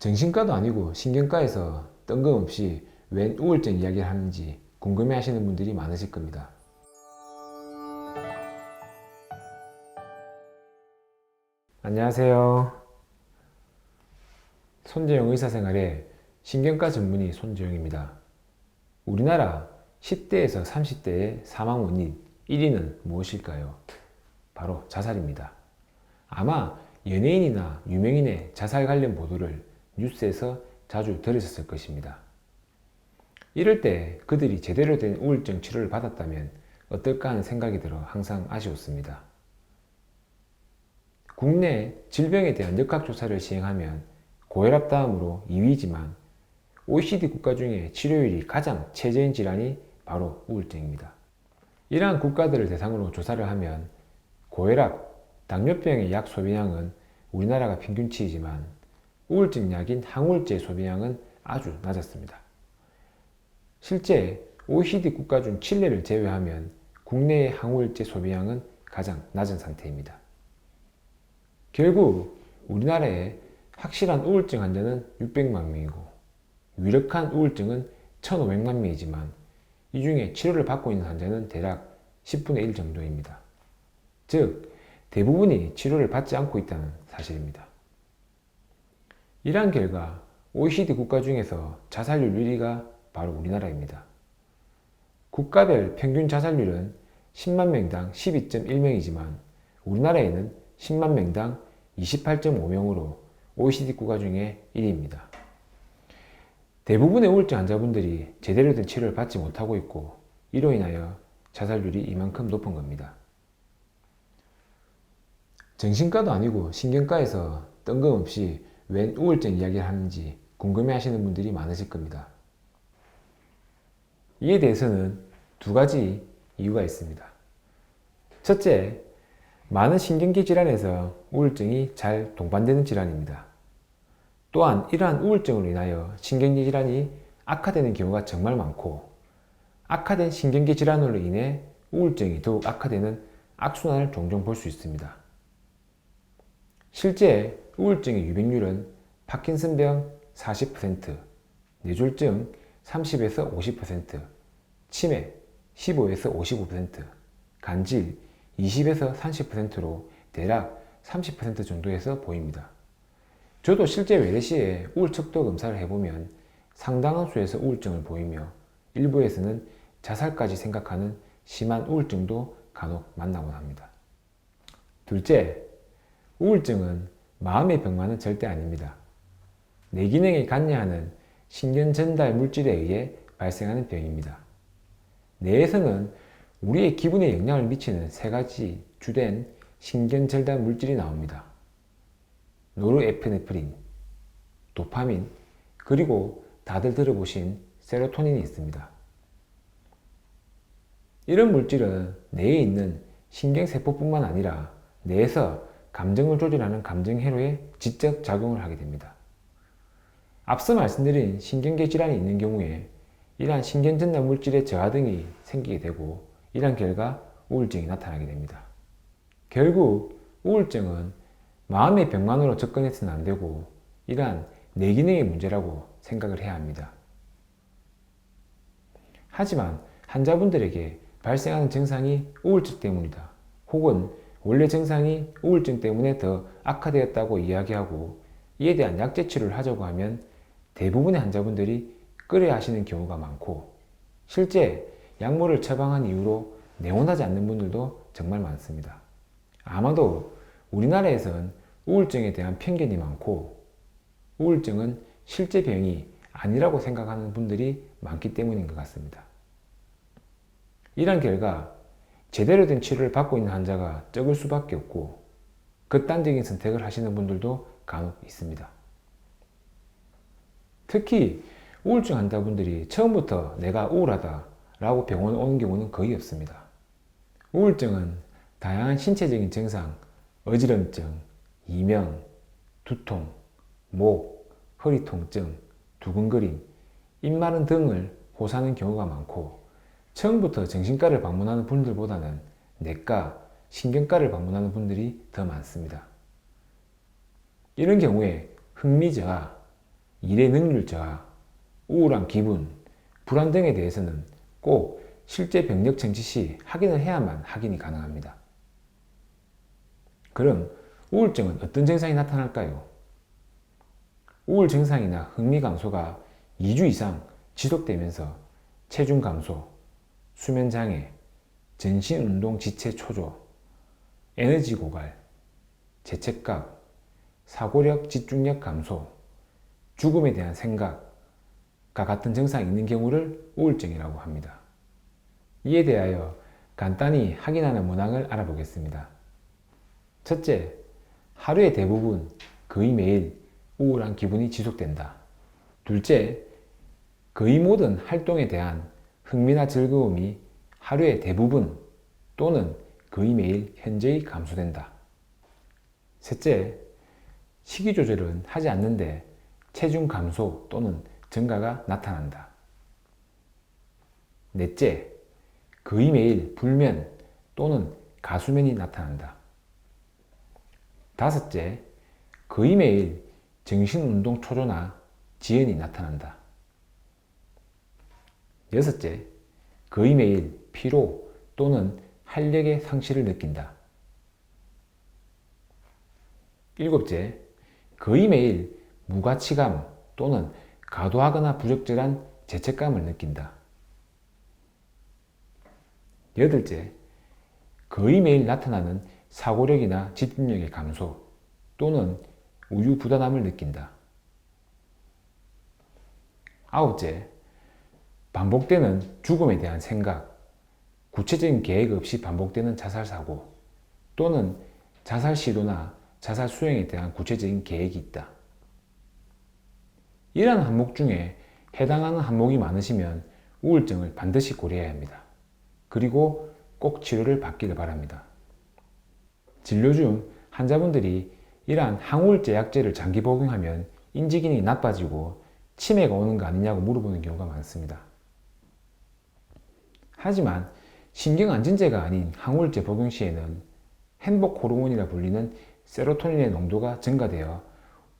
정신과도 아니고 신경과에서 뜬금없이 웬 우울증 이야기를 하는지 궁금해 하시는 분들이 많으실 겁니다. 안녕하세요. 손재영 의사생활의 신경과 전문의 손재영입니다. 우리나라 10대에서 30대의 사망 원인 1위는 무엇일까요? 바로 자살입니다. 아마 연예인이나 유명인의 자살 관련 보도를 뉴스에서 자주 들으셨을 것입니다. 이럴 때 그들이 제대로 된 우울증 치료를 받았다면 어떨까 하는 생각이 들어 항상 아쉬웠습니다. 국내 질병에 대한 역학조사를 시행하면 고혈압 다음으로 2위지만 OECD 국가 중에 치료율이 가장 최저인 질환이 바로 우울증입니다. 이러한 국가들을 대상으로 조사를 하면 고혈압, 당뇨병의 약 소비량은 우리나라가 평균치이지만 우울증 약인 항우울제 소비량은 아주 낮았습니다. 실제 OECD 국가 중 칠레를 제외하면 국내의 항우울제 소비량은 가장 낮은 상태입니다. 결국 우리나라에 확실한 우울증 환자는 600만 명이고 유력한 우울증은 1500만 명이지만 이 중에 치료를 받고 있는 환자는 대략 10분의 1 정도입니다. 즉 대부분이 치료를 받지 않고 있다는 사실입니다. 이러한 결과 OECD 국가 중에서 자살률 1위가 바로 우리나라입니다. 국가별 평균 자살률은 10만 명당 12.1명이지만 우리나라에는 10만 명당 28.5명으로 OECD 국가 중에 1위입니다. 대부분의 우울증 환자분들이 제대로 된 치료를 받지 못하고 있고 이로 인하여 자살률이 이만큼 높은 겁니다. 정신과도 아니고 신경과에서 뜬금없이 웬 우울증 이야기를 하는지 궁금해 하시는 분들이 많으실 겁니다. 이에 대해서는 두 가지 이유가 있습니다. 첫째, 많은 신경계 질환에서 우울증이 잘 동반되는 질환입니다. 또한 이러한 우울증으로 인하여 신경계 질환이 악화되는 경우가 정말 많고 악화된 신경계 질환으로 인해 우울증이 더욱 악화되는 악순환을 종종 볼 수 있습니다. 실제 우울증의 유병률은 파킨슨병 40%, 뇌졸중 30에서 50%, 치매 15에서 55%, 간질 20에서 30%로 대략 30% 정도에서 보입니다. 저도 실제 외래 시에 우울 척도 검사를 해보면 상당한 수에서 우울증을 보이며 일부에서는 자살까지 생각하는 심한 우울증도 간혹 만나곤 합니다. 둘째, 우울증은 마음의 병만은 절대 아닙니다. 뇌기능에 관여하는 신경전달 물질에 의해 발생하는 병입니다. 뇌에서는 우리의 기분에 영향을 미치는 세 가지 주된 신경전달 물질이 나옵니다. 노르에피네프린, 도파민, 그리고 다들 들어보신 세로토닌이 있습니다. 이런 물질은 뇌에 있는 신경세포뿐만 아니라 뇌에서 감정을 조절하는 감정회로에 직접 작용을 하게 됩니다. 앞서 말씀드린 신경계 질환이 있는 경우에 이러한 신경전달 물질의 저하 등이 생기게 되고 이러한 결과 우울증이 나타나게 됩니다. 결국 우울증은 마음의 병만으로 접근해서는 안 되고 이러한 뇌기능의 문제라고 생각을 해야 합니다. 하지만 환자분들에게 발생하는 증상이 우울증 때문이다 혹은 원래 증상이 우울증 때문에 더 악화되었다고 이야기하고 이에 대한 약제 치료를 하자고 하면 대부분의 환자분들이 꺼려 하시는 경우가 많고 실제 약물을 처방한 이후로 내원하지 않는 분들도 정말 많습니다. 아마도 우리나라에선 우울증에 대한 편견이 많고 우울증은 실제 병이 아니라고 생각하는 분들이 많기 때문인 것 같습니다. 이런 결과 제대로 된 치료를 받고 있는 환자가 적을 수밖에 없고 극단적인 선택을 하시는 분들도 간혹 있습니다. 특히 우울증 환자분들이 처음부터 내가 우울하다 라고 병원에 오는 경우는 거의 없습니다. 우울증은 다양한 신체적인 증상, 어지럼증, 이명, 두통, 목, 허리 통증, 두근거림, 입마른 등을 호소하는 경우가 많고 처음부터 정신과를 방문하는 분들보다는 내과, 신경과를 방문하는 분들이 더 많습니다. 이런 경우에 흥미 저하, 일의 능률 저하, 우울한 기분, 불안 등에 대해서는 꼭 실제 병력 청지 시 확인을 해야만 확인이 가능합니다. 그럼 우울증은 어떤 증상이 나타날까요? 우울 증상이나 흥미 감소가 2주 이상 지속되면서 체중 감소, 수면 장애, 전신 운동 지체 초조, 에너지 고갈, 죄책감, 사고력 집중력 감소, 죽음에 대한 생각과 같은 증상이 있는 경우를 우울증이라고 합니다. 이에 대하여 간단히 확인하는 문항을 알아보겠습니다. 첫째, 하루의 대부분, 거의 매일 우울한 기분이 지속된다. 둘째, 거의 모든 활동에 대한 흥미나 즐거움이 하루의 대부분 또는 거의 매일 현저히 감소된다. 셋째, 식이 조절은 하지 않는데 체중 감소 또는 증가가 나타난다. 넷째, 거의 매일 불면 또는 가수면이 나타난다. 다섯째, 거의 매일 정신운동 초조나 지연이 나타난다. 여섯째, 거의 매일 피로 또는 활력의 상실을 느낀다. 일곱째, 거의 매일 무가치감 또는 과도하거나 부적절한 죄책감을 느낀다. 여덟째, 거의 매일 나타나는 사고력이나 집중력의 감소 또는 우유부단함을 느낀다. 아홉째, 반복되는 죽음에 대한 생각, 구체적인 계획 없이 반복되는 자살 사고 또는 자살 시도나 자살 수행에 대한 구체적인 계획이 있다. 이러한 항목 중에 해당하는 항목이 많으시면 우울증을 반드시 고려해야 합니다. 그리고 꼭 치료를 받기를 바랍니다. 진료 중 환자분들이 이러한 항우울제 약제를 장기 복용하면 인지기능이 나빠지고 치매가 오는 거 아니냐고 물어보는 경우가 많습니다. 하지만 신경안정제가 아닌 항우울제 복용 시에는 행복 호르몬이라 불리는 세로토닌의 농도가 증가되어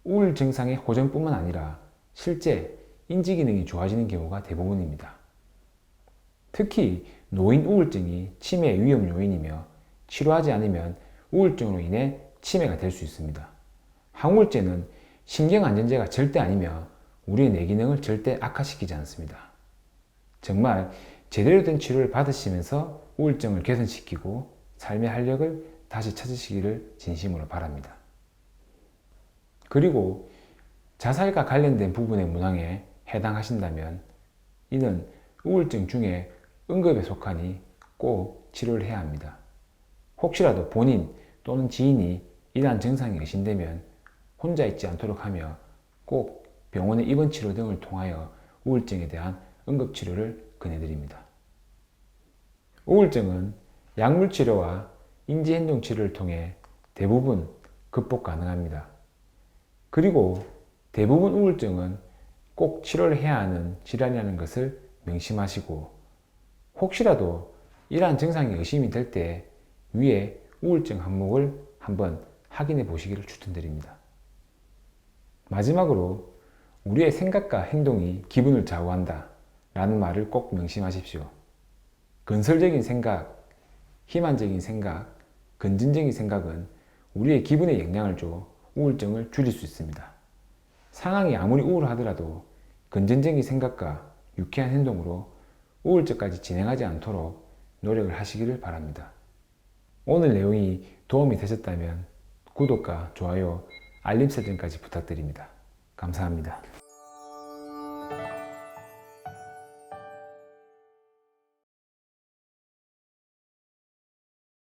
우울 증상의 호전뿐만 아니라 실제 인지기능이 좋아지는 경우가 대부분입니다. 특히 노인 우울증이 치매 위험 요인이며 치료하지 않으면 우울증으로 인해 치매가 될 수 있습니다. 항우울제는 신경안정제가 절대 아니며 우리의 뇌기능을 절대 악화시키지 않습니다. 정말 제대로 된 치료를 받으시면서 우울증을 개선시키고 삶의 활력을 다시 찾으시기를 진심으로 바랍니다. 그리고 자살과 관련된 부분의 문항에 해당하신다면 이는 우울증 중에 응급에 속하니 꼭 치료를 해야 합니다. 혹시라도 본인 또는 지인이 이러한 증상이 의심되면 혼자 있지 않도록 하며 꼭 병원의 입원 치료 등을 통하여 우울증에 대한 응급치료를 권해드립니다. 우울증은 약물치료와 인지행동치료를 통해 대부분 극복 가능합니다. 그리고 대부분 우울증은 꼭 치료를 해야 하는 질환이라는 것을 명심하시고 혹시라도 이러한 증상이 의심이 될 때 위에 우울증 항목을 한번 확인해 보시기를 추천드립니다. 마지막으로 우리의 생각과 행동이 기분을 좌우한다 라는 말을 꼭 명심하십시오. 건설적인 생각, 희망적인 생각, 긍정적인 생각은 우리의 기분에 영향을 줘 우울증을 줄일 수 있습니다. 상황이 아무리 우울하더라도 긍정적인 생각과 유쾌한 행동으로 우울증까지 진행하지 않도록 노력을 하시기를 바랍니다. 오늘 내용이 도움이 되셨다면 구독과 좋아요, 알림 설정까지 부탁드립니다. 감사합니다.